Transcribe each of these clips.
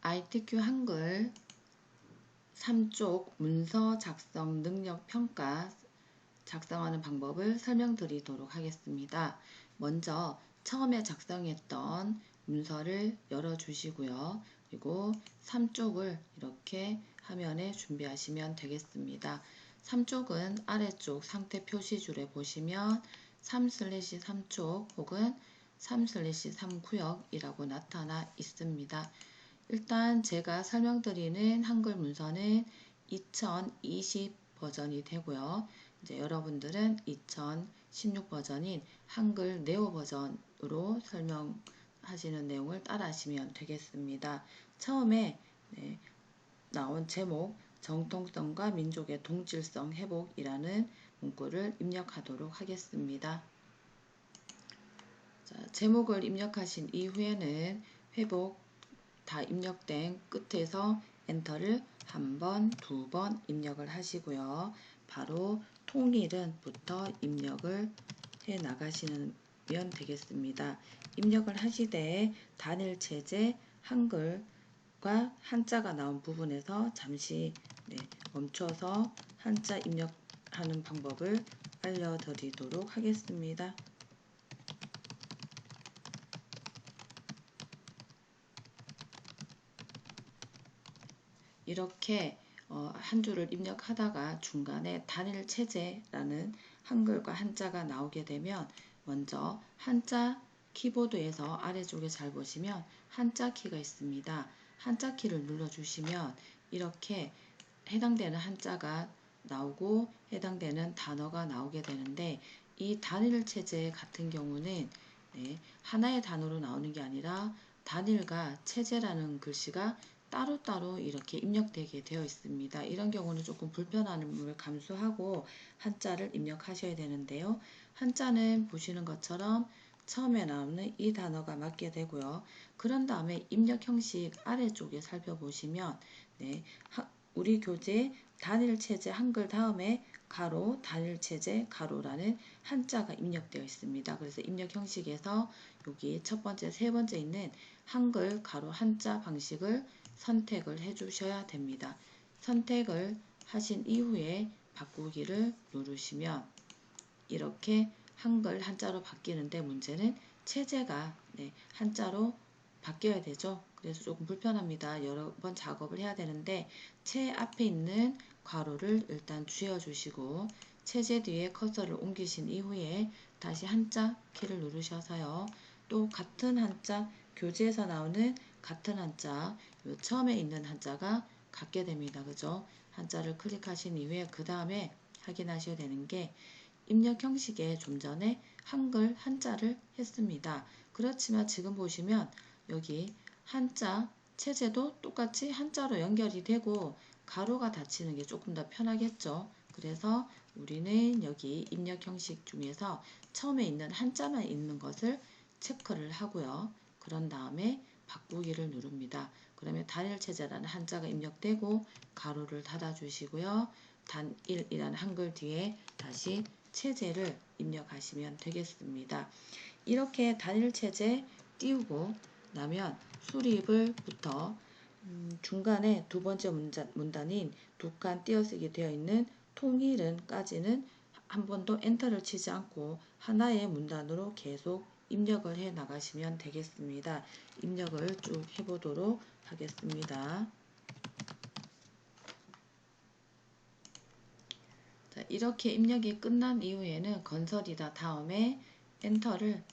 ITQ 한글 3쪽 문서 작성 능력 평가 작성하는 방법을 설명드리도록 하겠습니다. 먼저 처음에 작성했던 문서를 열어주시고요. 그리고 3쪽을 이렇게 화면에 준비하시면 되겠습니다. 3쪽은 아래쪽 상태 표시줄에 보시면 3/3쪽 혹은 3/3구역이라고 나타나 있습니다. 일단 제가 설명드리는 한글 문서는 2020 버전이 되고요. 이제 여러분들은 2016 버전인 한글 네오 버전으로 설명하시는 내용을 따라하시면 되겠습니다. 처음에 나온 제목 정통성과 민족의 동질성 회복이라는 문구를 입력하도록 하겠습니다. 자, 제목을 입력하신 이후에는 회복 다 입력된 끝에서 엔터를 한 번, 두 번 입력을 하시고요. 바로 통일은부터 입력을 해 나가시면 되겠습니다. 입력을 하시되 단일 체제 한글과 한자가 나온 부분에서 잠시 멈춰서 한자 입력하는 방법을 알려드리도록 하겠습니다. 이렇게 한 줄을 입력하다가 중간에 단일 체제라는 한글과 한자가 나오게 되면 먼저 한자 키보드에서 아래쪽에 잘 보시면 한자 키가 있습니다. 한자 키를 눌러주시면 이렇게 해당되는 한자가 나오고 해당되는 단어가 나오게 되는데, 이 단일 체제 같은 경우는 하나의 단어로 나오는 게 아니라 단일과 체제라는 글씨가 따로따로 이렇게 입력되게 되어 있습니다. 이런 경우는 조금 불편함을 감수하고 한자를 입력하셔야 되는데요. 한자는 보시는 것처럼 처음에 나오는 이 단어가 맞게 되고요. 그런 다음에 입력 형식 아래쪽에 살펴보시면 우리 교재 단일체제 한글 다음에 가로 단일체제 가로라는 한자가 입력되어 있습니다. 그래서 입력 형식에서 여기 첫 번째, 세 번째 있는 한글 가로 한자 방식을 선택을 해 주셔야 됩니다. 선택을 하신 이후에 바꾸기를 누르시면 이렇게 한글 한자로 바뀌는데, 문제는 체제가 한자로 바뀌어야 되죠. 그래서 조금 불편합니다. 여러 번 작업을 해야 되는데, 체 앞에 있는 괄호를 일단 쥐어주시고 체제 뒤에 커서를 옮기신 이후에 다시 한자 키를 누르셔서요. 또 같은 한자, 교재에서 나오는 같은 한자, 처음에 있는 한자가 같게 됩니다. 그죠? 한자를 클릭하신 이후에 그 다음에 확인하셔야 되는 게, 입력 형식에 좀 전에 한글 한자를 했습니다. 그렇지만 지금 보시면 여기 한자 체제도 똑같이 한자로 연결이 되고 가로가 닫히는 게 조금 더 편하겠죠. 그래서 우리는 여기 입력 형식 중에서 처음에 있는 한자만 있는 것을 체크를 하고요. 그런 다음에 바꾸기를 누릅니다. 그러면 단일체제라는 한자가 입력되고 가로를 닫아 주시고요. 단일이라는 한글 뒤에 다시 체제를 입력하시면 되겠습니다. 이렇게 단일체제 띄우고 나면 수립을부터 중간에 두 번째 문단인 두 칸 띄어쓰기 되어 있는 통일은까지는 한 번도 엔터를 치지 않고 하나의 문단으로 계속 입력을 해 나가시면 되겠습니다. 입력을 쭉 해보도록 하겠습니다. 자, 이렇게 입력이 끝난 이후에는 건설이다 다음에 엔터를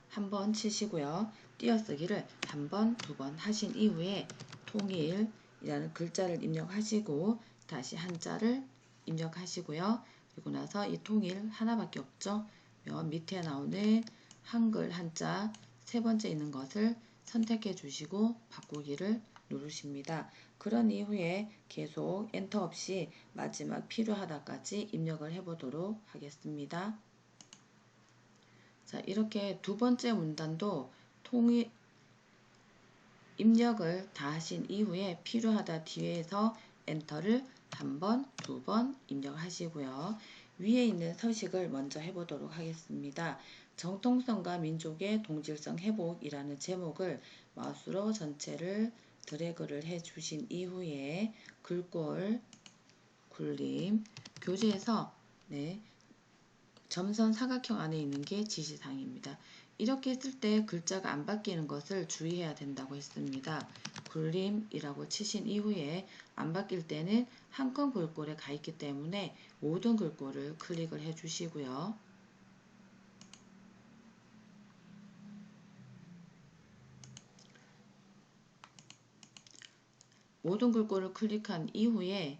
한 번 치시고요. 띄어쓰기를 한 번, 두 번 하신 이후에 통일이라는 글자를 입력하시고 다시 한자를 입력하시고요. 그리고 나서 이 통일 하나밖에 없죠. 밑에 나오는 한글 한자 세 번째 있는 것을 선택해 주시고 바꾸기를 누르십니다. 그런 이후에 계속 엔터 없이 마지막 필요하다까지 입력을 해보도록 하겠습니다. 자, 이렇게 두 번째 문단도 통일 입력을 다 하신 이후에 필요하다 뒤에서 엔터를 한 번, 두 번 입력하시고요. 위에 있는 서식을 먼저 해보도록 하겠습니다. 정통성과 민족의 동질성 회복이라는 제목을 마우스로 전체를 드래그를 해 주신 이후에 글꼴 굴림 교재에서 점선 사각형 안에 있는 게 지시사항입니다. 이렇게 했을 때 글자가 안 바뀌는 것을 주의해야 된다고 했습니다. 굴림이라고 치신 이후에 안 바뀔 때는 한 건 글꼴에 가 있기 때문에 모든 글꼴을 클릭을 해 주시고요. 모든 글꼴을 클릭한 이후에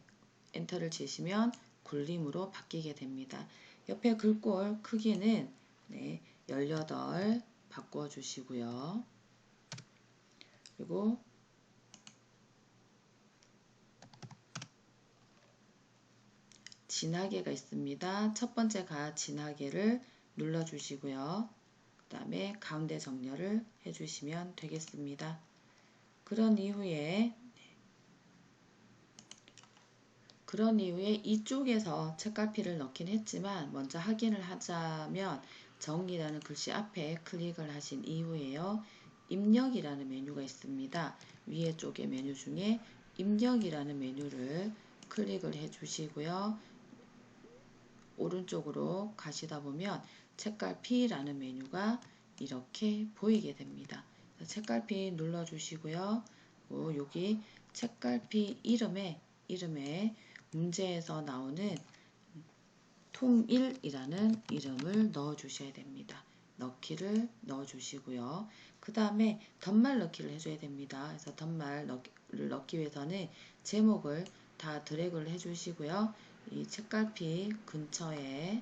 엔터를 치시면 굴림으로 바뀌게 됩니다. 옆에 글꼴 크기는 18 바꿔 주시고요. 그리고 진하게가 있습니다. 첫 번째 가 진하게를 눌러 주시고요. 그 다음에 가운데 정렬을 해주시면 되겠습니다. 그런 이후에 이쪽에서 책갈피를 넣긴 했지만 먼저 확인을 하자면 정이라는 글씨 앞에 클릭을 하신 이후에요. 입력이라는 메뉴가 있습니다. 위에 쪽에 메뉴 중에 입력이라는 메뉴를 클릭을 해 주시고요. 오른쪽으로 가시다 보면 책갈피라는 메뉴가 이렇게 보이게 됩니다. 책갈피 눌러 주시고요. 여기 책갈피 이름에 문제에서 나오는 통일이라는 이름을 넣어 주셔야 됩니다. 넣기를 넣어 주시고요. 그 다음에 덧말 넣기를 해줘야 됩니다. 그래서 덧말을 넣기 위해서는 제목을 다 드래그를 해 주시고요. 이 책갈피 근처에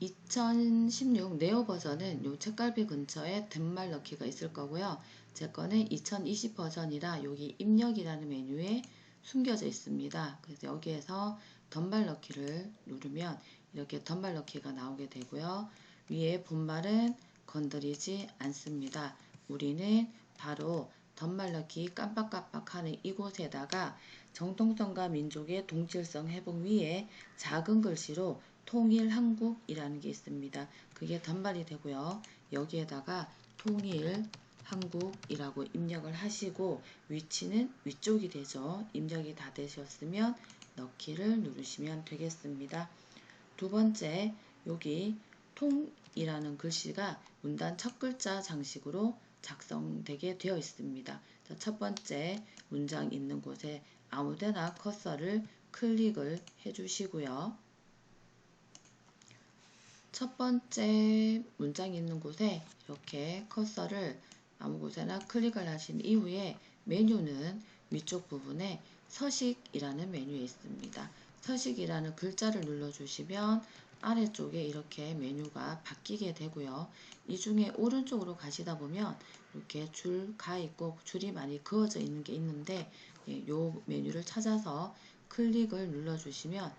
2016 네오 버전은 이 책갈피 근처에 덧말 넣기가 있을 거고요. 제 거는 2020 버전이라 여기 입력이라는 메뉴에 숨겨져 있습니다. 그래서 여기에서 덧말 넣기를 누르면 이렇게 덧말 넣기가 나오게 되고요. 위에 본말은 건드리지 않습니다. 우리는 바로 덧말 넣기 깜빡깜빡하는 이곳에다가 정통성과 민족의 동질성 회복 위에 작은 글씨로 통일 한국이라는 게 있습니다. 그게 덧말이 되고요. 여기에다가 통일 한국이라고 입력을 하시고 위치는 위쪽이 되죠. 입력이 다 되셨으면 넣기를 누르시면 되겠습니다. 두 번째, 여기 통이라는 글씨가 문단 첫 글자 장식으로 작성되게 되어 있습니다. 첫 번째 문장 있는 곳에 아무데나 커서를 클릭을 해주시고요. 첫 번째 문장이 있는 곳에 이렇게 커서를 아무 곳에나 클릭을 하신 이후에 메뉴는 위쪽 부분에 서식이라는 메뉴에 있습니다. 서식이라는 글자를 눌러주시면 아래쪽에 이렇게 메뉴가 바뀌게 되고요. 이 중에 오른쪽으로 가시다 보면 이렇게 줄 가 있고 줄이 많이 그어져 있는 게 있는데 이 메뉴를 찾아서 클릭을 눌러주시면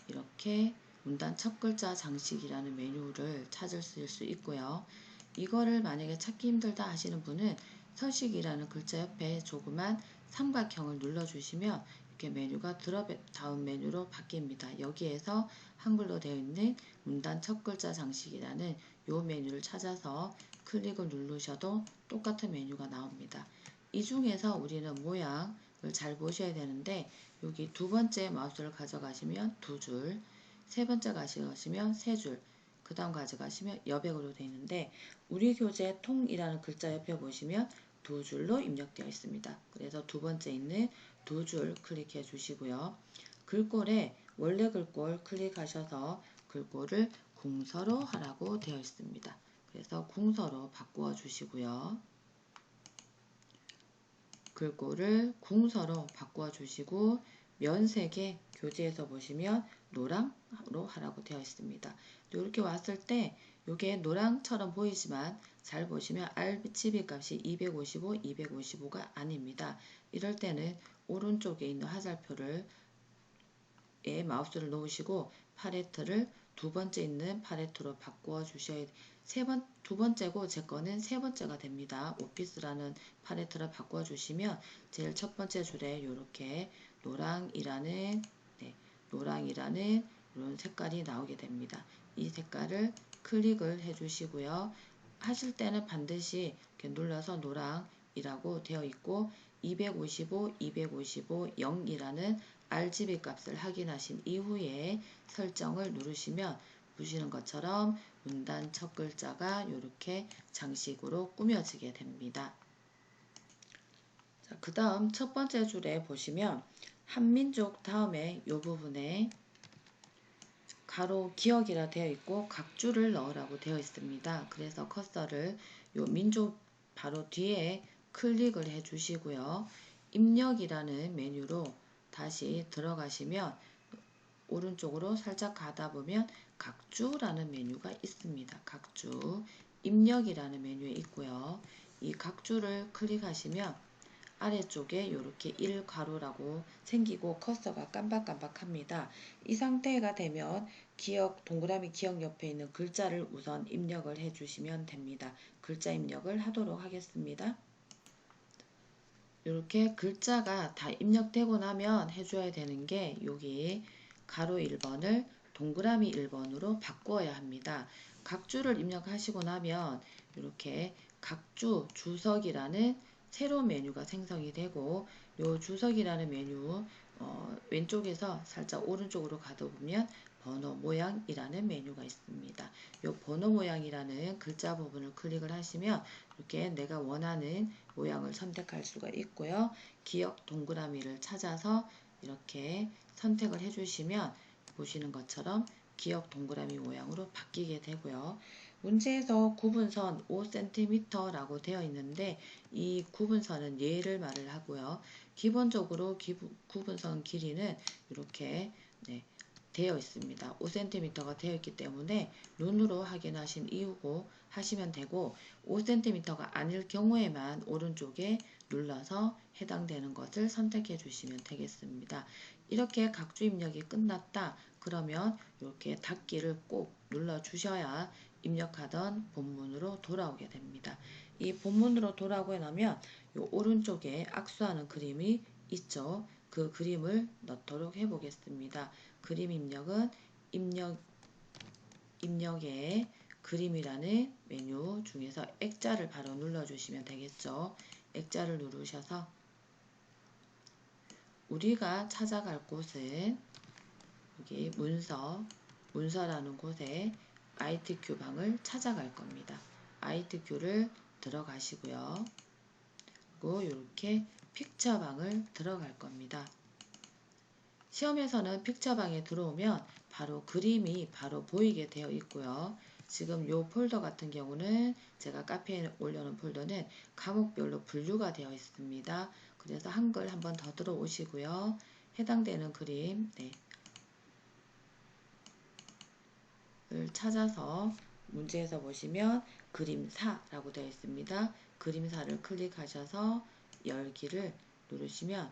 이렇게 문단 첫 글자 장식이라는 메뉴를 찾을 수 있고요. 이거를 만약에 찾기 힘들다 하시는 분은 서식이라는 글자 옆에 조그만 삼각형을 눌러주시면 이렇게 메뉴가 다음 메뉴로 바뀝니다. 여기에서 한글로 되어 있는 문단 첫 글자 장식이라는 이 메뉴를 찾아서 클릭을 누르셔도 똑같은 메뉴가 나옵니다. 이 중에서 우리는 모양을 잘 보셔야 되는데 여기 두 번째 마우스를 가져가시면 두 줄, 세 번째 가져가시면 세 줄, 그 다음 가져가시면 여백으로 되어 있는데 우리 교재 통이라는 글자 옆에 보시면 두 줄로 입력되어 있습니다. 그래서 두 번째 있는 두 줄 클릭해 주시고요. 글꼴에 원래 글꼴 클릭하셔서 글꼴을 궁서로 하라고 되어 있습니다. 그래서 궁서로 바꾸어 주시고요. 글꼴을 궁서로 바꾸어 주시고 면색에 교재에서 보시면 노랑으로 하라고 되어 있습니다. 이렇게 왔을 때 이게 노랑처럼 보이지만 잘 보시면 RGB 값이 255, 255가 아닙니다. 이럴 때는 오른쪽에 있는 화살표를 마우스를 놓으시고 팔레트를 두 번째 있는 팔레트로 바꾸어 주셔야 두 번째고 제 거는 세 번째가 됩니다. 오피스라는 팔레트를 바꿔 주시면 제일 첫 번째 줄에 이렇게 노랑이라는 이런 색깔이 나오게 됩니다. 이 색깔을 클릭을 해 주시고요. 하실 때는 반드시 이렇게 눌러서 노랑이라고 되어 있고 255, 255, 0이라는 RGB 값을 확인하신 이후에 설정을 누르시면 보시는 것처럼 문단 첫 글자가 이렇게 장식으로 꾸며지게 됩니다. 그 다음 첫 번째 줄에 보시면 한민족 다음에 이 부분에 가로 기억이라 되어 있고 각주를 넣으라고 되어 있습니다. 그래서 커서를 요 민족 바로 뒤에 클릭을 해 주시고요. 입력이라는 메뉴로 다시 들어가시면 오른쪽으로 살짝 가다 보면 각주라는 메뉴가 있습니다. 각주, 입력이라는 메뉴에 있고요. 이 각주를 클릭하시면 아래쪽에 이렇게 1가로라고 생기고 커서가 깜박깜박합니다. 이 상태가 되면 기억, 동그라미 기억 옆에 있는 글자를 우선 입력을 해주시면 됩니다. 글자 입력을 하도록 하겠습니다. 이렇게 글자가 다 입력되고 나면 해줘야 되는 게 여기 가로 1번을 동그라미 1번으로 바꾸어야 합니다. 각주를 입력하시고 나면 이렇게 각주 주석이라는 새로운 메뉴가 생성이 되고 이 주석이라는 메뉴 왼쪽에서 살짝 오른쪽으로 가다 보면 번호 모양이라는 메뉴가 있습니다. 이 번호 모양이라는 글자 부분을 클릭을 하시면 이렇게 내가 원하는 모양을 선택할 수가 있고요. 기억 동그라미를 찾아서 이렇게 선택을 해주시면 보시는 것처럼 기억 동그라미 모양으로 바뀌게 되고요. 문제에서 구분선 5cm라고 되어 있는데 이 구분선은 얘를 말을 하고요. 기본적으로 구분선 길이는 이렇게 되어 있습니다. 5cm가 되어 있기 때문에 눈으로 확인하신 이후고 하시면 되고 5cm가 아닐 경우에만 오른쪽에 눌러서 해당되는 것을 선택해 주시면 되겠습니다. 이렇게 각주 입력이 끝났다 그러면 이렇게 닫기를 꼭 눌러 주셔야 입력하던 본문으로 돌아오게 됩니다. 이 본문으로 돌아오고 나면 이 오른쪽에 악수하는 그림이 있죠. 그 그림을 넣도록 해보겠습니다. 그림 입력은 입력의 그림이라는 메뉴 중에서 액자를 바로 눌러주시면 되겠죠. 액자를 누르셔서 우리가 찾아갈 곳은 여기 문서라는 곳에 ITQ 방을 찾아갈 겁니다. ITQ를 들어가시고요. 그리고 이렇게 픽처 방을 들어갈 겁니다. 시험에서는 픽처 방에 들어오면 바로 그림이 바로 보이게 되어 있고요. 지금 이 폴더 같은 경우는 제가 카페에 올려놓은 폴더는 과목별로 분류가 되어 있습니다. 그래서 한글 한번 더 들어오시고요. 해당되는 그림 을 찾아서 문제에서 보시면 그림사라고 되어 있습니다. 그림사를 클릭하셔서 열기를 누르시면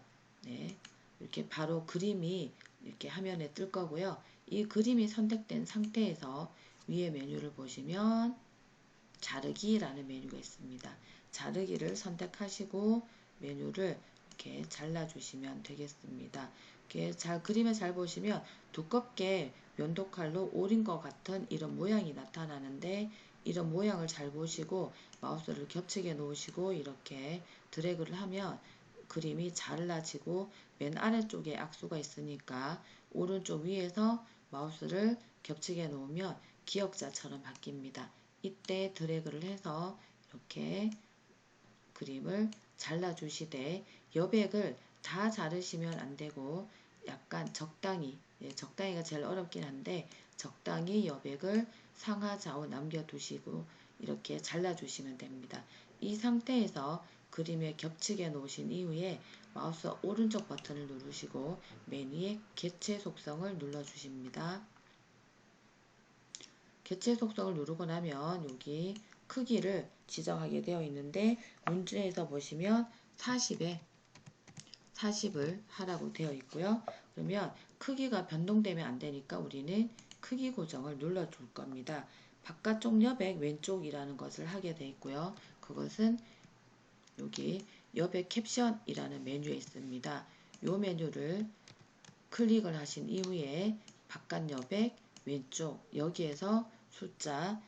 이렇게 바로 그림이 이렇게 화면에 뜰 거고요. 이 그림이 선택된 상태에서 위에 메뉴를 보시면 자르기라는 메뉴가 있습니다. 자르기를 선택하시고 메뉴를 이렇게 잘라주시면 되겠습니다. 이렇게 그림을 잘 보시면 두껍게 면도칼로 오린 것 같은 이런 모양이 나타나는데 이런 모양을 잘 보시고 마우스를 겹치게 놓으시고 이렇게 드래그를 하면 그림이 잘라지고 맨 아래쪽에 악수가 있으니까 오른쪽 위에서 마우스를 겹치게 놓으면 기역자처럼 바뀝니다. 이때 드래그를 해서 이렇게 그림을 잘라주시되 여백을 다 자르시면 안되고 약간 적당히 적당히가 제일 어렵긴 한데 적당히 여백을 상하 좌우 남겨두시고 이렇게 잘라주시면 됩니다. 이 상태에서 그림에 겹치게 놓으신 이후에 마우스 오른쪽 버튼을 누르시고 맨 위에 개체 속성을 눌러주십니다. 개체 속성을 누르고 나면 여기 크기를 지정하게 되어 있는데 문제에서 보시면 40을 하라고 되어 있고요. 그러면 크기가 변동되면 안 되니까 우리는 크기 고정을 눌러 줄 겁니다. 바깥쪽 여백 왼쪽이라는 것을 하게 되어 있고요. 그것은 여기 여백 캡션이라는 메뉴에 있습니다. 이 메뉴를 클릭을 하신 이후에 바깥 여백 왼쪽 여기에서 숫자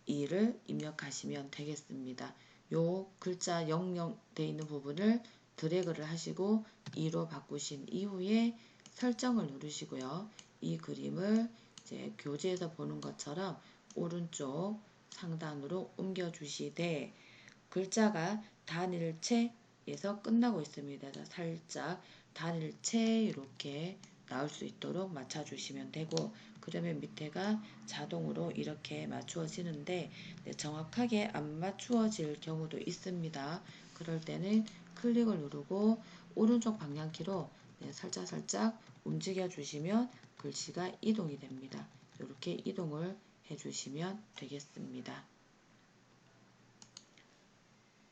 2를 입력하시면 되겠습니다. 요 글자 00 되어 있는 부분을 드래그를 하시고 2로 바꾸신 이후에 설정을 누르시고요. 이 그림을 이제 교재에서 보는 것처럼 오른쪽 상단으로 옮겨 주시되 글자가 단일체에서 끝나고 있습니다. 살짝 단일체 이렇게 나올 수 있도록 맞춰주시면 되고, 그러면 밑에가 자동으로 이렇게 맞추어지는데 정확하게 안 맞추어질 경우도 있습니다. 그럴 때는 클릭을 누르고 오른쪽 방향키로 살짝 움직여 주시면 글씨가 이동이 됩니다. 이렇게 이동을 해주시면 되겠습니다.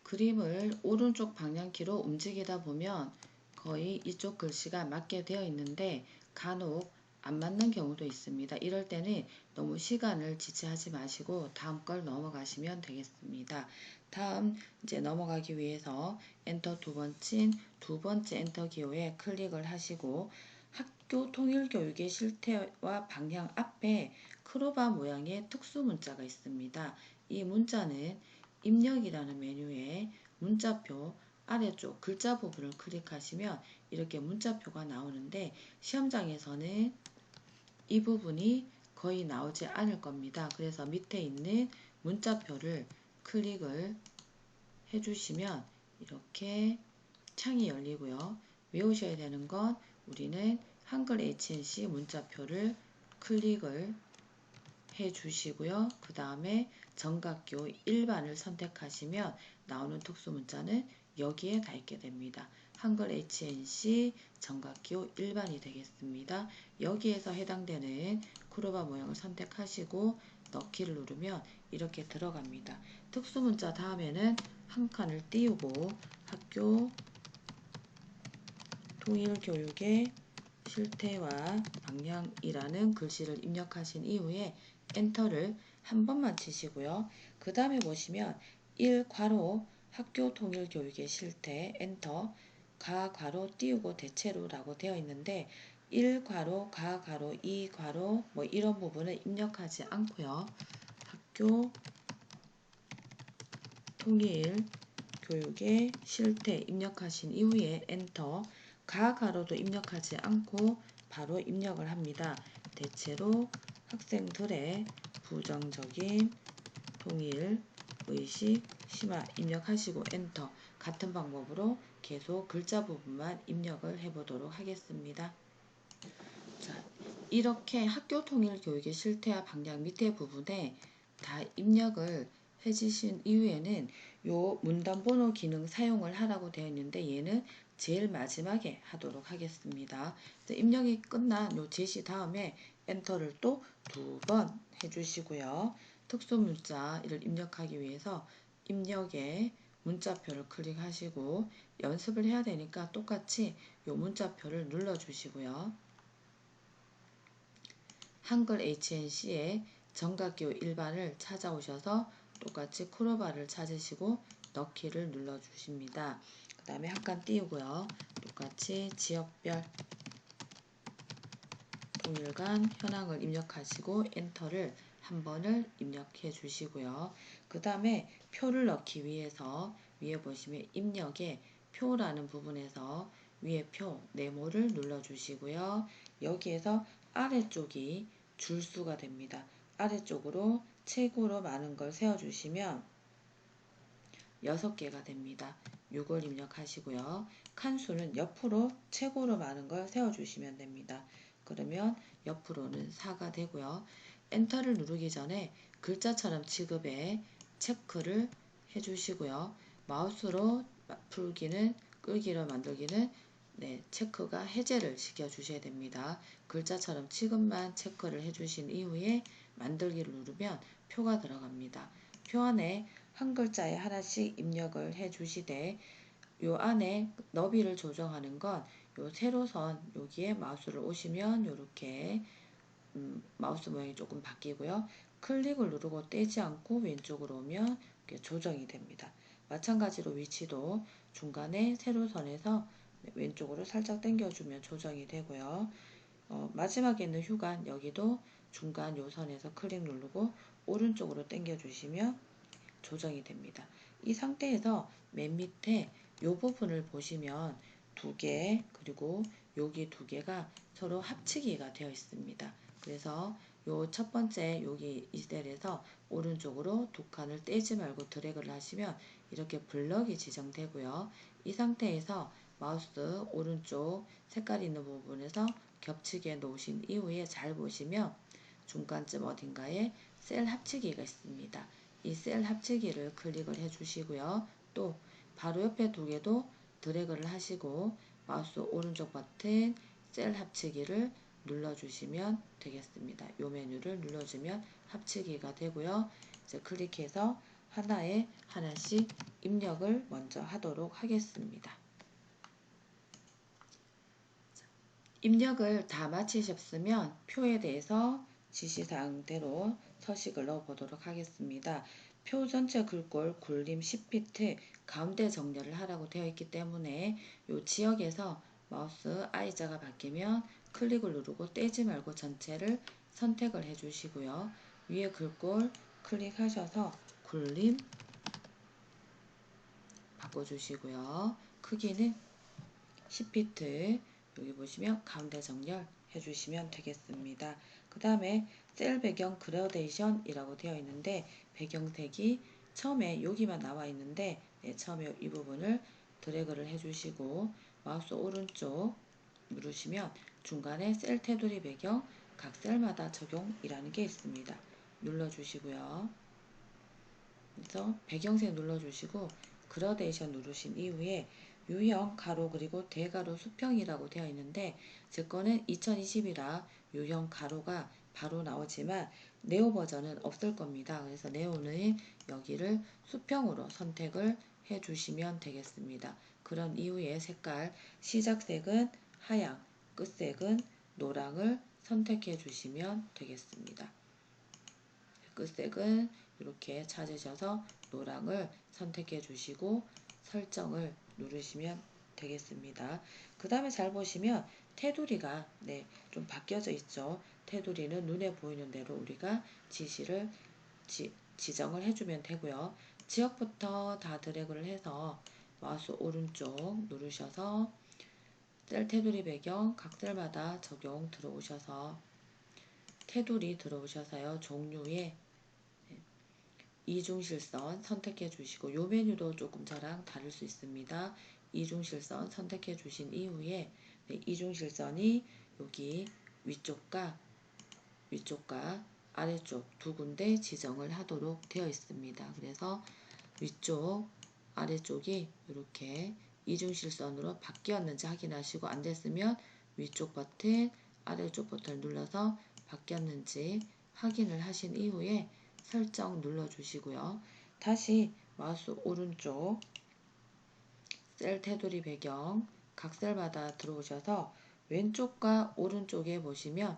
그림을 오른쪽 방향키로 움직이다 보면 거의 이쪽 글씨가 맞게 되어 있는데 간혹 안 맞는 경우도 있습니다. 이럴 때는 너무 시간을 지체하지 마시고 다음 걸 넘어가시면 되겠습니다. 다음 이제 넘어가기 위해서 엔터 두 번 친 두 번째 엔터 기호에 클릭을 하시고 학교 통일교육의 실태와 방향 앞에 크로바 모양의 특수 문자가 있습니다. 이 문자는 입력이라는 메뉴에 문자표 아래쪽 글자 부분을 클릭하시면 이렇게 문자표가 나오는데 시험장에서는 이 부분이 거의 나오지 않을 겁니다. 그래서 밑에 있는 문자표를 클릭을 해주시면 이렇게 창이 열리고요. 외우셔야 되는 건 우리는 한글 HNC 문자표를 클릭을 해주시고요. 그 다음에 정각교 일반을 선택하시면 나오는 특수문자는 여기에 다 있게 됩니다. 한글 HNC 정각교 일반이 되겠습니다. 여기에서 해당되는 크로바 모양을 선택하시고 넣기를 누르면 이렇게 들어갑니다. 특수문자 다음에는 한 칸을 띄우고 학교 통일교육의 실태와 방향이라는 글씨를 입력하신 이후에 엔터를 한 번만 치시고요. 그 다음에 보시면 1괄호 학교 통일교육의 실태 엔터 가괄호 띄우고 대체로 라고 되어 있는데 1괄호 가괄호 2괄호 뭐 이런 부분을 입력하지 않고요. 학교 통일교육의 실태 입력하신 이후에 엔터 가괄호도 입력하지 않고 바로 입력을 합니다. 대체로 학생들의 부정적인 통일 의식 심화 입력하시고 엔터 같은 방법으로 계속 글자 부분만 입력을 해보도록 하겠습니다. 자, 이렇게 학교 통일 교육의 실태와 방향 밑에 부분에 다 입력을 해주신 이후에는 요 문단 번호 기능 사용을 하라고 되어 있는데 얘는 제일 마지막에 하도록 하겠습니다. 입력이 끝난 요 제시 다음에 엔터를 또 두 번 해주시고요. 특수문자를 입력하기 위해서 입력에 문자표를 클릭하시고 연습을 해야 되니까 똑같이 요 문자표를 눌러주시고요. 한글 HNC의 정각기호 일반을 찾아오셔서 똑같이 크로바를 찾으시고 넣기를 눌러주십니다. 그 다음에 한 칸 띄우고요. 똑같이 지역별 통일간 현황을 입력하시고 엔터를 한 번을 입력해 주시고요. 그 다음에 표를 넣기 위해서 위에 보시면 입력에 표라는 부분에서 위에 표 네모를 눌러 주시고요. 여기에서 아래쪽이 줄수가 됩니다. 아래쪽으로 최고로 많은 걸 세워주시면 6개가 됩니다. 6을 입력하시고요. 칸수는 옆으로 최고로 많은 걸 세워주시면 됩니다. 그러면 옆으로는 4가 되고요. 엔터를 누르기 전에 글자처럼 취급에 체크를 해주시고요. 마우스로 풀기는 끌기로 만들기는 체크가 해제를 시켜주셔야 됩니다. 글자처럼 취급만 체크를 해주신 이후에 만들기를 누르면 표가 들어갑니다. 표 안에 한 글자에 하나씩 입력을 해주시되 요 안에 너비를 조정하는 건 요 세로선 여기에 마우스를 오시면 요렇게 마우스 모양이 조금 바뀌고요. 클릭을 누르고 떼지 않고 왼쪽으로 오면 이렇게 조정이 됩니다. 마찬가지로 위치도 중간에 세로선에서 왼쪽으로 살짝 당겨주면 조정이 되고요. 마지막에 있는 휴관 여기도 중간 요 선에서 클릭 누르고 오른쪽으로 당겨 주시면 조정이 됩니다. 이 상태에서 맨 밑에 요 부분을 보시면 두 개, 그리고 여기 두 개가 서로 합치기가 되어 있습니다. 그래서 요 첫 번째 여기 이 셀에서 오른쪽으로 두 칸을 떼지 말고 드래그를 하시면 이렇게 블럭이 지정되고요. 이 상태에서 마우스 오른쪽 색깔 있는 부분에서 겹치게 놓으신 이후에 잘 보시면 중간쯤 어딘가에 셀 합치기가 있습니다. 이 셀 합치기를 클릭을 해 주시고요. 또 바로 옆에 두 개도 드래그를 하시고 마우스 오른쪽 버튼 셀 합치기를 눌러주시면 되겠습니다. 이 메뉴를 눌러주면 합치기가 되고요. 이제 클릭해서 하나에 하나씩 입력을 먼저 하도록 하겠습니다. 입력을 다 마치셨으면 표에 대해서 지시사항대로 서식을 넣어보도록 하겠습니다. 표 전체 글꼴 굴림 10피트 가운데 정렬을 하라고 되어 있기 때문에 이 지역에서 마우스 I자가 바뀌면 클릭을 누르고 떼지 말고 전체를 선택을 해주시고요. 위에 글꼴 클릭하셔서 굴림 바꿔주시고요. 크기는 10피트 여기 보시면 가운데 정렬 해주시면 되겠습니다. 그 다음에 셀 배경 그라데이션 이라고 되어 있는데 배경색이 처음에 여기만 나와 있는데 처음에 이 부분을 드래그를 해주시고 마우스 오른쪽 누르시면 중간에 셀 테두리 배경 각 셀마다 적용이라는 게 있습니다. 눌러주시고요. 그래서 배경색 눌러주시고 그라데이션 누르신 이후에 유형 가로 그리고 대가로 수평이라고 되어 있는데 제 거는 2020이라 유형 가로가 바로 나오지만 네오 버전은 없을 겁니다. 그래서 네오는 여기를 수평으로 선택을 해 주시면 되겠습니다. 그런 이후에 색깔 시작색은 하양, 끝색은 노랑을 선택해 주시면 되겠습니다. 끝색은 이렇게 찾으셔서 노랑을 선택해 주시고 설정을 누르시면 되겠습니다. 그 다음에 잘 보시면 테두리가 좀 바뀌어져 있죠. 테두리는 눈에 보이는 대로 우리가 지시를 지정을 해주면 되고요. 지역부터 다 드래그를 해서 마우스 오른쪽 누르셔서 셀 테두리 배경 각 셀마다 적용 들어오셔서 테두리 들어오셔서요. 종류에 이중실선 선택해 주시고 이 메뉴도 조금 저랑 다를 수 있습니다. 이중실선 선택해 주신 이후에 이중실선이 여기 위쪽과 아래쪽 두 군데 지정을 하도록 되어 있습니다. 그래서 위쪽 아래쪽이 이렇게 이중실선으로 바뀌었는지 확인하시고 안 됐으면 위쪽 버튼 아래쪽 버튼을 눌러서 바뀌었는지 확인을 하신 이후에 설정 눌러주시고요. 다시 마우스 오른쪽 셀 테두리 배경 각 셀마다 들어오셔서 왼쪽과 오른쪽에 보시면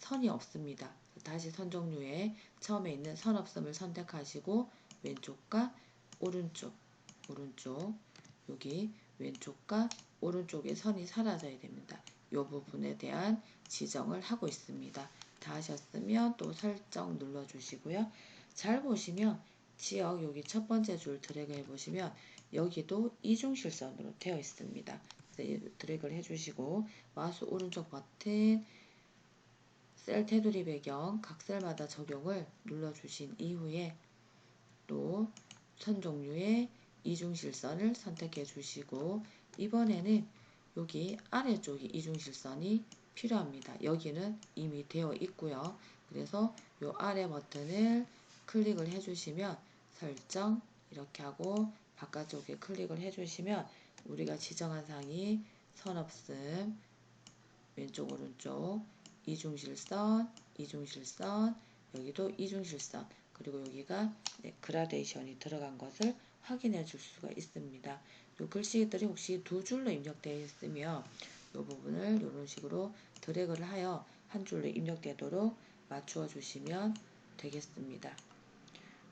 선이 없습니다. 다시 선 종류에 처음에 있는 선 없음을 선택하시고 왼쪽과 오른쪽 여기 왼쪽과 오른쪽에 선이 사라져야 됩니다. 이 부분에 대한 지정을 하고 있습니다. 다 하셨으면 또 설정 눌러주시고요. 잘 보시면 지역 여기 첫 번째 줄 드래그 해보시면 여기도 이중실선으로 되어 있습니다. 드래그를 해주시고 마우스 오른쪽 버튼 셀 테두리 배경 각 셀마다 적용을 눌러주신 이후에 또 선 종류의 이중실선을 선택해 주시고 이번에는 여기 아래쪽이 이중실선이 필요합니다. 여기는 이미 되어 있고요. 그래서 이 아래 버튼을 클릭을 해주시면 설정 이렇게 하고 바깥쪽에 클릭을 해주시면 우리가 지정한 상이 선 없음 왼쪽 오른쪽 이중실선 여기도 이중실선 그리고 여기가 그라데이션이 들어간 것을 확인해 줄 수가 있습니다. 이 글씨들이 혹시 두 줄로 입력되어 있으면 이 부분을 이런 식으로 드래그를 하여 한 줄로 입력되도록 맞추어 주시면 되겠습니다.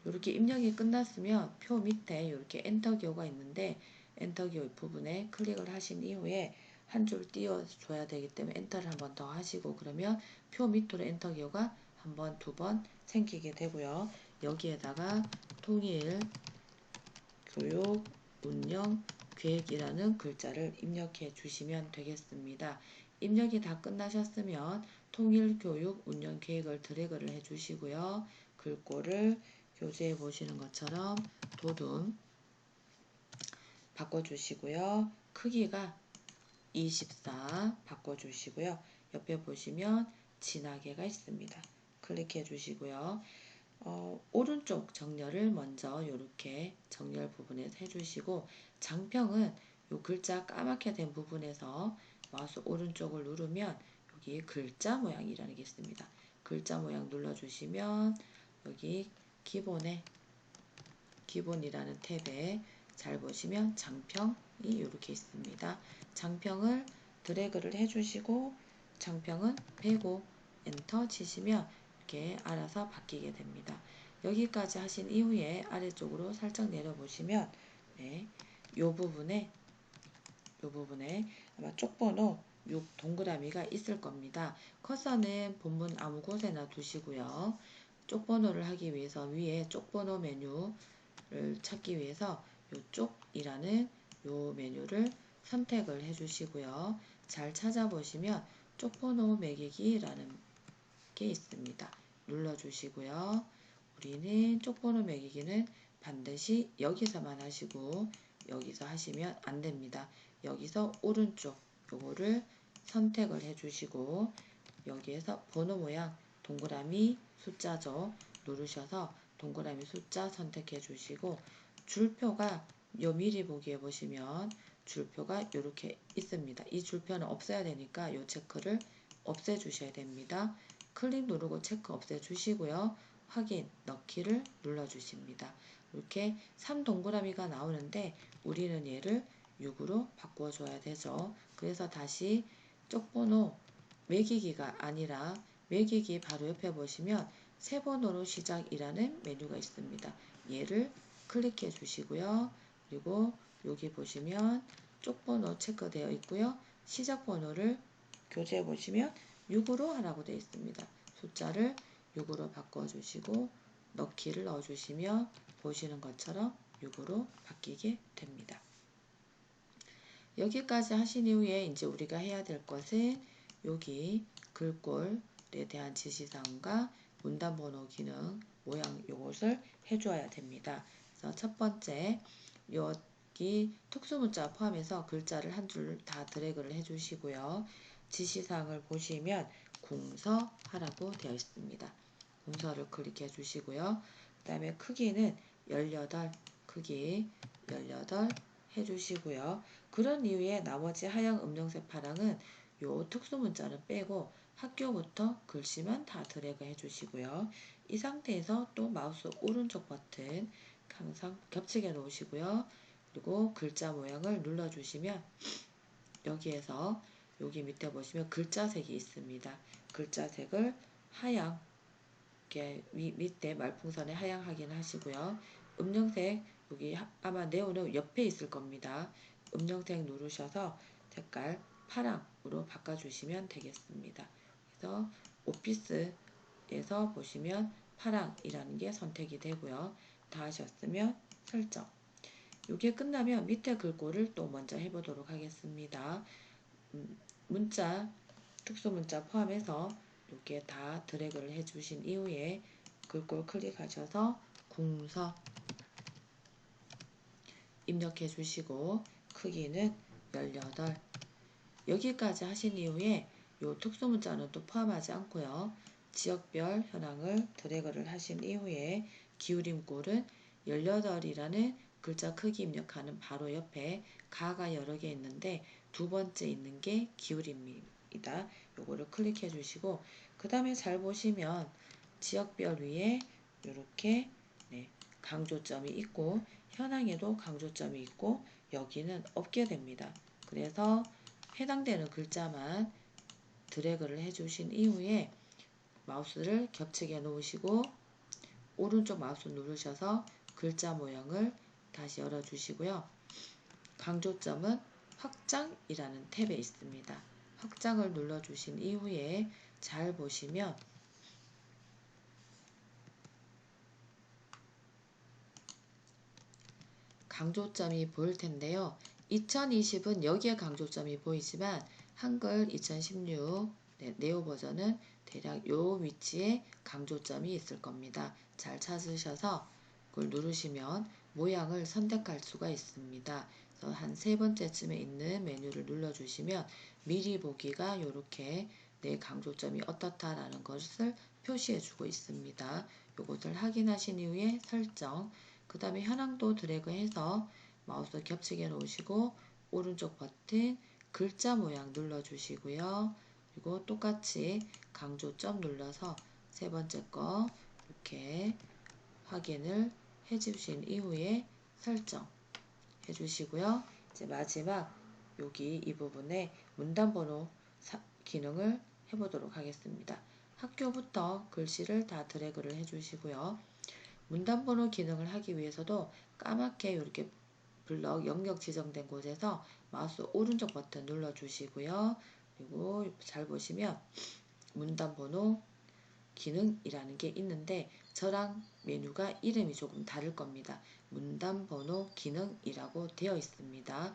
이렇게 입력이 끝났으면 표 밑에 이렇게 엔터 기호가 있는데 엔터 기호 부분에 클릭을 하신 이후에 한 줄 띄워줘야 되기 때문에 엔터를 한 번 더 하시고 그러면 표 밑으로 엔터 기호가 한 번, 두 번 생기게 되고요. 여기에다가 통일 교육 운영 계획이라는 글자를 입력해 주시면 되겠습니다. 입력이 다 끝나셨으면 통일 교육 운영 계획을 드래그를 해 주시고요. 글꼴을 교재에 보시는 것처럼 도둠 바꿔주시고요. 크기가 24 바꿔주시고요. 옆에 보시면 진하게가 있습니다. 클릭해 주시고요. 오른쪽 정렬을 먼저 이렇게 정렬 부분에서 해주시고 장평은 이 글자 까맣게 된 부분에서 마우스 오른쪽을 누르면 여기 글자 모양이라는 게 있습니다. 글자 모양 눌러주시면 여기 기본이라는 탭에 잘 보시면 장평이 이렇게 있습니다. 장평을 드래그를 해주시고 장평은 105 엔터 치시면 이렇게 알아서 바뀌게 됩니다. 여기까지 하신 이후에 아래쪽으로 살짝 내려보시면 네, 요 부분에 아마 쪽번호 6 동그라미가 있을 겁니다. 커서는 본문 아무 곳에나 두시고요. 쪽번호를 하기 위해서 위에 쪽번호 메뉴를 찾기 위해서 요 쪽이라는 요 메뉴를 선택을 해주시고요. 잘 찾아보시면 쪽번호 매기기라는 게 있습니다. 눌러주시고요. 우리는 쪽번호 매기기는 반드시 여기서만 하시고 여기서 하시면 안 됩니다. 여기서 오른쪽 요거를 선택을 해주시고 여기에서 번호 모양 동그라미 숫자죠. 누르셔서 동그라미 숫자 선택해 주시고 줄표가 요 미리 보기에 보시면 줄표가 이렇게 있습니다. 이 줄표는 없애야 되니까 요 체크를 없애 주셔야 됩니다. 클릭 누르고 체크 없애 주시고요. 확인 넣기를 눌러 주십니다. 이렇게 3동그라미가 나오는데 우리는 얘를 6으로 바꿔 줘야 되죠. 그래서 다시 쪽번호 매기기가 아니라 매기기 바로 옆에 보시면 세 번호로 시작이라는 메뉴가 있습니다. 얘를 클릭해 주시고요. 그리고 여기 보시면 쪽번호 체크되어 있고요. 시작 번호를 교재에 보시면 6으로 하라고 되어 있습니다. 숫자를 6으로 바꿔주시고 넣기를 넣어주시면 보시는 것처럼 6으로 바뀌게 됩니다. 여기까지 하신 이후에 이제 우리가 해야 될 것은 여기 글꼴에 대한 지시사항과 문단번호 기능 모양 요것을 해줘야 됩니다. 그래서 첫 번째 여기 특수문자 포함해서 글자를 한 줄 다 드래그를 해주시고요. 지시사항을 보시면 궁서 하라고 되어 있습니다. 궁서를 클릭해 주시고요. 그 다음에 크기는 18 크기 18 해주시고요. 그런 이후에 나머지 하양, 음영색, 파랑은 요 특수문자는 빼고 학교부터 글씨만 다 드래그 해주시고요. 이 상태에서 또 마우스 오른쪽 버튼 항상 겹치게 놓으시고요. 그리고 글자 모양을 눌러주시면 여기에서 여기 밑에 보시면 글자색이 있습니다. 글자색을 하양 이렇게 밑에 말풍선에 하양 확인하시고요. 음영색 여기 아마 네오는 옆에 있을 겁니다. 음영색 누르셔서 색깔 파랑으로 바꿔주시면 되겠습니다. 그래서 오피스에서 보시면 파랑이라는 게 선택이 되고요. 다 하셨으면 설정. 이게 끝나면 밑에 글꼴을 또 먼저 해보도록 하겠습니다. 문자, 특수문자 포함해서 이렇게 다 드래그를 해주신 이후에 글꼴 클릭하셔서 궁서 입력해 주시고 크기는 18 여기까지 하신 이후에 이 특수문자는 또 포함하지 않고요. 지역별 현황을 드래그를 하신 이후에 기울임꼴은 18이라는 글자 크기 입력하는 바로 옆에 가가 여러 개 있는데 두 번째 있는 게 기울임입니다. 요거를 클릭해 주시고 그 다음에 잘 보시면 지역별 위에 이렇게 강조점이 있고 현황에도 강조점이 있고 여기는 없게 됩니다. 그래서 해당되는 글자만 드래그를 해주신 이후에 마우스를 겹치게 놓으시고 오른쪽 마우스 누르셔서 글자 모양을 다시 열어주시고요. 강조점은 확장이라는 탭에 있습니다. 확장을 눌러주신 이후에 잘 보시면 강조점이 보일 텐데요. 2020은 여기에 강조점이 보이지만 한글 2016 네오 버전은 대략 요 위치에 강조점이 있을 겁니다. 잘 찾으셔서 그걸 누르시면 모양을 선택할 수가 있습니다. 그래서 한 세 번째쯤에 있는 메뉴를 눌러주시면 미리 보기가 이렇게 내 강조점이 어떻다라는 것을 표시해 주고 있습니다. 이것을 확인하신 이후에 설정, 그 다음에 현황도 드래그해서 마우스 겹치게 놓으시고 오른쪽 버튼 글자 모양 눌러주시고요. 그리고 똑같이 강조점 눌러서 세 번째 거 이렇게 확인을 해주신 이후에 설정 해주시고요. 이제 마지막 여기 이 부분에 문단번호 기능을 해보도록 하겠습니다. 학교부터 글씨를 다 드래그를 해주시고요. 문단번호 기능을 하기 위해서도 까맣게 이렇게 블럭 영역 지정된 곳에서 마우스 오른쪽 버튼 눌러주시고요. 그리고 잘 보시면 문단번호 기능이라는 게 있는데 저랑 메뉴가 이름이 조금 다를 겁니다. 문단번호 기능이라고 되어 있습니다.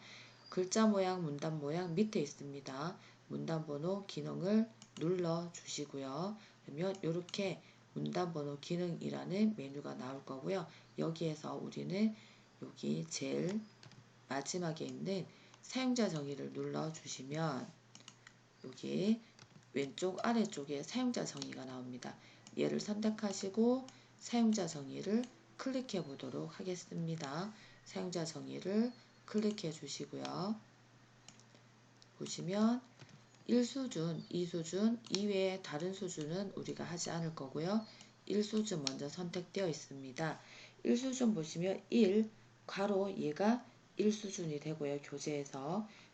글자 모양, 문단 모양 밑에 있습니다. 문단번호 기능을 눌러주시고요. 그러면 이렇게 문단번호 기능이라는 메뉴가 나올 거고요. 여기에서 우리는 여기 제일 마지막에 있는 사용자 정의를 눌러주시면 여기 왼쪽 아래쪽에 사용자 정의가 나옵니다. 얘를 선택하시고 사용자 정의를 클릭해 보도록 하겠습니다. 사용자 정의를 클릭해 주시고요. 보시면 1수준, 2수준 이외에 다른 수준은 우리가 하지 않을 거고요. 1수준 먼저 선택되어 있습니다. 1수준 보시면 1, 괄호 얘가 1수준이 되고요.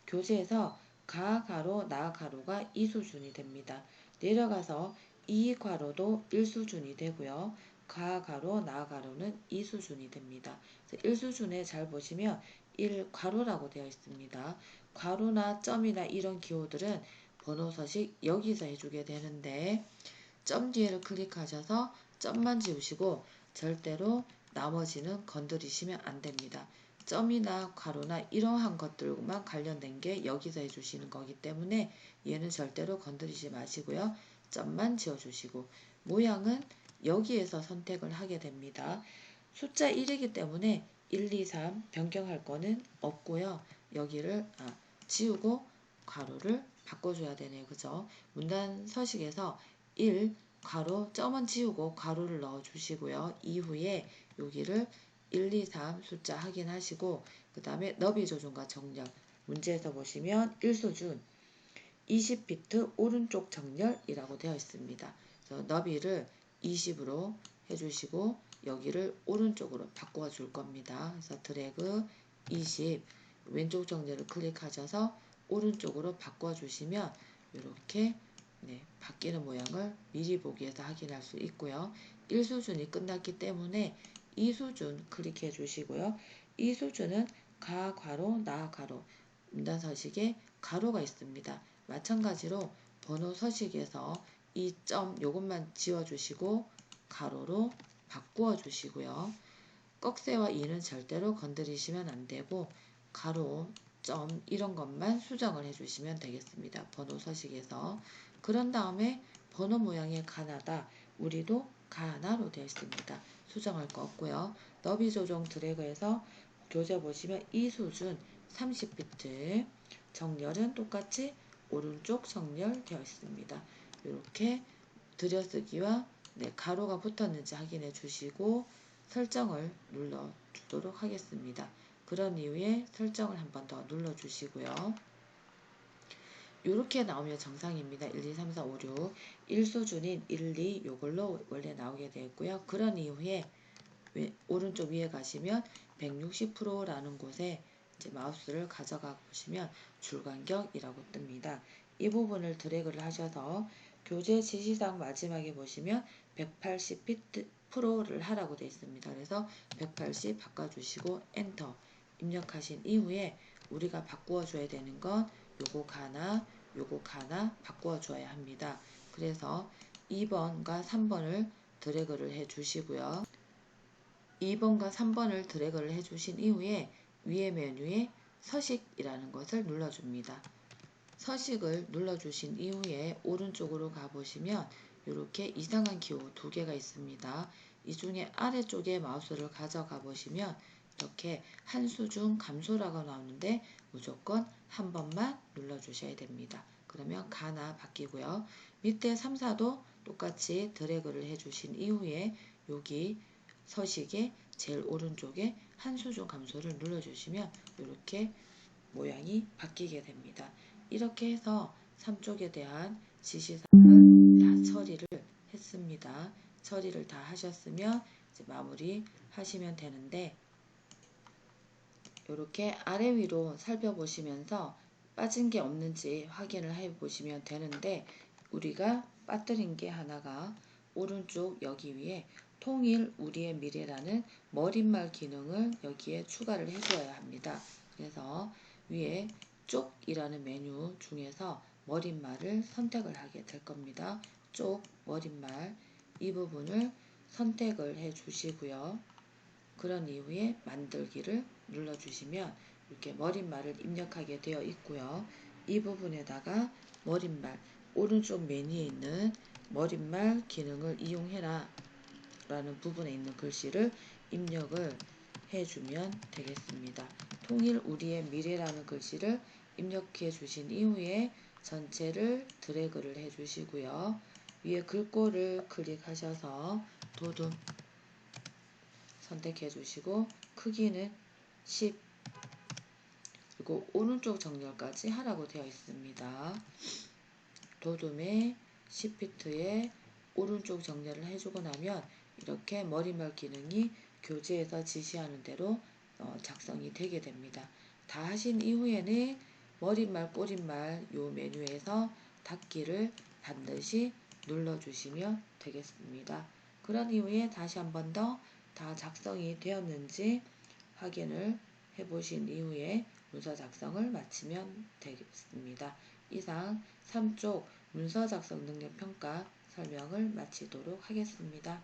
교재에서 가 가로 나 가로가 2수준이 됩니다. 내려가서 2 괄호도 1수준이 되고요. 가 가로 나 가로는 2수준이 됩니다. 1수준에 잘 보시면 1 괄호라고 되어 있습니다. 괄호나 점이나 이런 기호들은 번호 서식 여기서 해주게 되는데 점 뒤에를 클릭하셔서 점만 지우시고 절대로 나머지는 건드리시면 안 됩니다. 점이나 괄호나 이러한 것들만 관련된 게 여기서 해주시는 거기 때문에 얘는 절대로 건드리지 마시고요. 점만 지워주시고 모양은 여기에서 선택을 하게 됩니다. 숫자 1이기 때문에 1, 2, 3 변경할 거는 없고요. 여기를 지우고 괄호를 바꿔줘야 되네요. 그죠? 문단 서식에서 1 괄호 점은 지우고 괄호를 넣어주시고요. 이후에 여기를 1, 2, 3 숫자 확인하시고 그 다음에 너비 조정과 정렬 문제에서 보시면 1수준 20피트 오른쪽 정렬이라고 되어 있습니다. 그래서 너비를 20으로 해주시고 여기를 오른쪽으로 바꿔 줄 겁니다. 그래서 드래그 20 왼쪽 정렬을 클릭하셔서 오른쪽으로 바꿔 주시면 이렇게 바뀌는 모양을 미리 보기에서 확인할 수 있고요. 1수준이 끝났기 때문에 2수준 클릭해 주시고요. 2수준은 가 괄호 나 괄호 문단 서식에 가로가 있습니다. 마찬가지로 번호 서식에서 이 점 요것만 지워주시고 가로로 바꾸어 주시고요. 꺽쇠와 이는 절대로 건드리시면 안 되고 가로, 점 이런 것만 수정을 해주시면 되겠습니다. 번호 서식에서. 그런 다음에 번호 모양의 가나다 우리도 가나로 되어 있습니다. 수정할 거 없고요. 너비 조정 드래그해서 교재 보시면 이 수준 30피트 정렬은 똑같이 오른쪽 정렬 되어 있습니다. 이렇게 들여쓰기와 가로가 붙었는지 확인해 주시고 설정을 눌러 주도록 하겠습니다. 그런 이후에 설정을 한 번 더 눌러 주시고요. 이렇게 나오면 정상입니다. 1, 2, 3, 4, 5, 6 1수준인 1, 2 요걸로 원래 나오게 되어 있고요. 그런 이후에 오른쪽 위에 가시면 160%라는 곳에 이제 마우스를 가져가 보시면 줄간격이라고 뜹니다. 이 부분을 드래그를 하셔서 교재 지시사항 마지막에 보시면 180%를 하라고 되어 있습니다. 그래서 180 바꿔주시고 엔터 입력하신 이후에 우리가 바꾸어 줘야 되는 건 요거 가나 바꾸어 줘야 합니다. 그래서 2번과 3번을 드래그를 해 주시고요. 2번과 3번을 드래그를 해 주신 이후에 위에 메뉴에 서식이라는 것을 눌러줍니다. 서식을 눌러주신 이후에 오른쪽으로 가보시면 이렇게 이상한 기호 두 개가 있습니다. 이 중에 아래쪽에 마우스를 가져가 보시면 이렇게 한수 중 감소라고 나오는데 무조건 한 번만 눌러주셔야 됩니다. 그러면 가나 바뀌고요. 밑에 3, 4도 똑같이 드래그를 해주신 이후에 여기 서식의 제일 오른쪽에 한수 중 감소를 눌러주시면 이렇게 모양이 바뀌게 됩니다. 이렇게 해서 3쪽에 대한 지시사항을 다 처리를 했습니다. 처리를 다 하셨으면 이제 마무리 하시면 되는데 이렇게 아래 위로 살펴보시면서 빠진 게 없는지 확인을 해 보시면 되는데 우리가 빠뜨린 게 하나가 오른쪽 여기 위에 통일 우리의 미래라는 머릿말 기능을 여기에 추가를 해 주어야 합니다. 그래서 위에 쪽이라는 메뉴 중에서 머릿말을 선택을 하게 될 겁니다. 쪽 머릿말 이 부분을 선택을 해 주시고요. 그런 이후에 만들기를 눌러주시면 이렇게 머릿말을 입력하게 되어 있고요. 이 부분에다가 머릿말 오른쪽 메뉴에 있는 머릿말 기능을 이용해라 라는 부분에 있는 글씨를 입력을 해주면 되겠습니다. 통일 우리의 미래라는 글씨를 입력해 주신 이후에 전체를 드래그를 해 주시고요. 위에 글꼴을 클릭하셔서 도둠 선택해 주시고 크기는 10 그리고 오른쪽 정렬까지 하라고 되어 있습니다. 도둠의 10피트에 오른쪽 정렬을 해주고 나면 이렇게 머릿말 기능이 교재에서 지시하는 대로 작성이 되게 됩니다. 다 하신 이후에는 머릿말, 꼬릿말 요 메뉴에서 닫기를 반드시 눌러주시면 되겠습니다. 그런 이후에 다시 한 번 더 다 작성이 되었는지 확인을 해보신 이후에 문서 작성을 마치면 되겠습니다. 이상 3쪽 문서 작성 능력 평가 설명을 마치도록 하겠습니다.